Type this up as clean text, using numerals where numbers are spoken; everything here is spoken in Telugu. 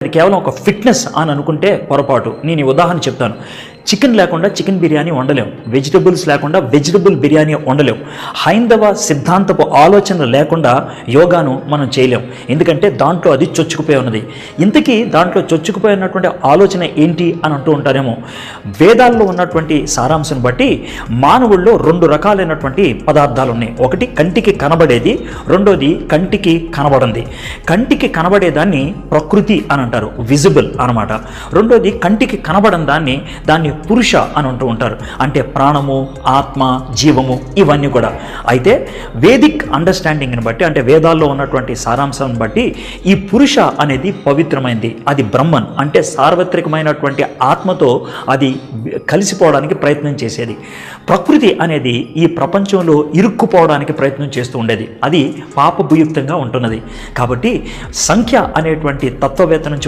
ఇది కేవలం ఒక ఫిట్నెస్ అని అనుకుంటే పొరపాటు. నేను ఈ ఉదాహరణ చెప్తాను. చికెన్ లేకుండా చికెన్ బిర్యానీ వండలేం, వెజిటబుల్స్ లేకుండా వెజిటబుల్ బిర్యానీ వండలేం. హైందవ సిద్ధాంతపు ఆలోచన లేకుండా యోగాను మనం చేయలేం, ఎందుకంటే దాంట్లో అది చొచ్చుకుపోయి ఉన్నది. ఇంతకీ దాంట్లో చొచ్చుకుపోయి ఉన్నటువంటి ఆలోచన ఏంటి అని అంటూ ఉంటారేమో. వేదాల్లో ఉన్నటువంటి సారాంశం బట్టి మానవుల్లో 2 రకాలైనటువంటి పదార్థాలు ఉన్నాయి. ఒకటి కంటికి కనబడేది, రెండోది కంటికి కనబడంది. కంటికి కనబడేదాన్ని ప్రకృతి అని అంటారు, విజిబుల్ అనమాట. రెండోది కంటికి కనబడని దాన్ని పురుష అని అంటూ ఉంటారు, అంటే ప్రాణము, ఆత్మ, జీవము ఇవన్నీ కూడా. అయితే వేదిక్ అండర్స్టాండింగ్ని బట్టి, అంటే వేదాల్లో ఉన్నటువంటి సారాంశాన్ని బట్టి ఈ పురుష అనేది పవిత్రమైంది, అది బ్రహ్మన్, అంటే సార్వత్రికమైనటువంటి ఆత్మతో అది కలిసిపోవడానికి ప్రయత్నం చేసేది. ప్రకృతి అనేది ఈ ప్రపంచంలో ఇరుక్కుపోవడానికి ప్రయత్నం చేస్తూ ఉండేది, అది పాపభూయుక్తంగా ఉంటున్నది. కాబట్టి సంఖ్య అనేటువంటి తత్వవేత్త నుంచి